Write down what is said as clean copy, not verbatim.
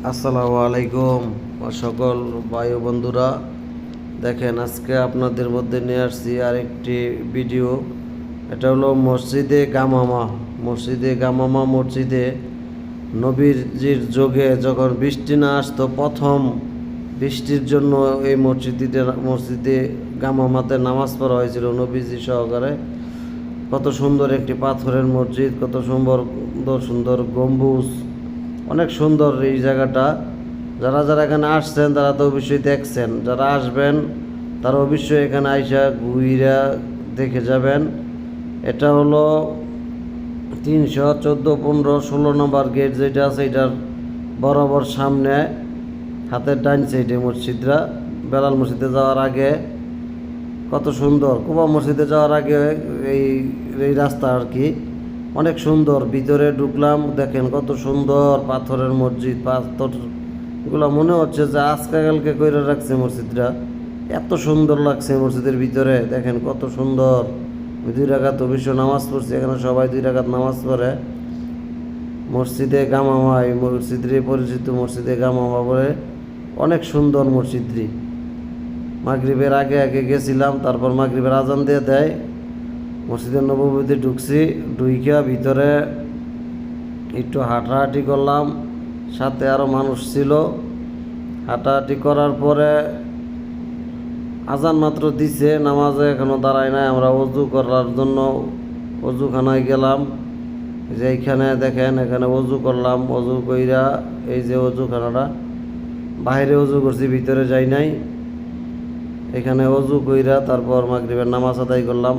আসসালামু আলাইকুম সকল ভাই ও বন্ধুরা, দেখেন আজকে আপনাদের মধ্যে নিয়ে আসছি আরেকটি ভিডিও। এটা হলো মসজিদে গামামা মসজিদে নবীজির যুগে যখন বৃষ্টি না আসতো, প্রথম বৃষ্টির জন্য এই মসজিদে গামামাতে নামাজ পড়া হয়েছিল নবীজি সহকারে। কত সুন্দর একটি পাথরের মসজিদ, কত সুন্দর সুন্দর গম্বুজ, অনেক সুন্দর এই জায়গাটা। যারা যারা এখানে আসছেন তারা তো অবশ্যই দেখছেন, যারা আসবেন তারা অবশ্যই এখানে আইসা ঘুইরা দেখে যাবেন। এটা হলো 314, 15, 16 নম্বর গেট যেটা আছে, এটার বরাবর সামনে হাতের ডাইন সাইডে মসজিদরা। বেলাল মসজিদে যাওয়ার আগে কত সুন্দর, কুবা মসজিদে যাওয়ার আগে এই এই রাস্তা আর কি, অনেক সুন্দর। ভিতরে ঢুকলাম, দেখেন কত সুন্দর পাথরের মসজিদ, পাথরগুলো মনে হচ্ছে যে আজকালকে কইরা রাখছে মসজিদটা। এত সুন্দর লাগছে মসজিদের ভিতরে, দেখেন কত সুন্দর। 2 রাকাত অবশ্য নামাজ পড়ছি এখানে, সবাই 2 রাকাত নামাজ পড়ে। মসজিদে গামামা, এই মসজিদে পরিচিত মসজিদে গামামা বলে, অনেক সুন্দর মসজিদটি। মাগরিবের আগে আগে গেছিলাম, তারপর মাগরিবের আজান দিয়ে দেয়। মসজিদের নববীতে ঢুকছি, ঢুইকা ভিতরে একটু হাঁটাহাঁটি করলাম, সাথে আরও মানুষ ছিল। হাঁটাহাঁটি করার পরে আজান মাত্র দিছে, নামাজে এখনও দাঁড়ায় নাই। আমরা অজু করার জন্য অজুখানায় গেলাম, যে এইখানে দেখেন, এখানে অজু করলাম। অজু কইরা এই যে অজুখানাটা, বাইরে অজু করছি, ভিতরে যাই নাই। এখানে অজু কইরা তারপর মাগরিবের নামাজ আদায় করলাম।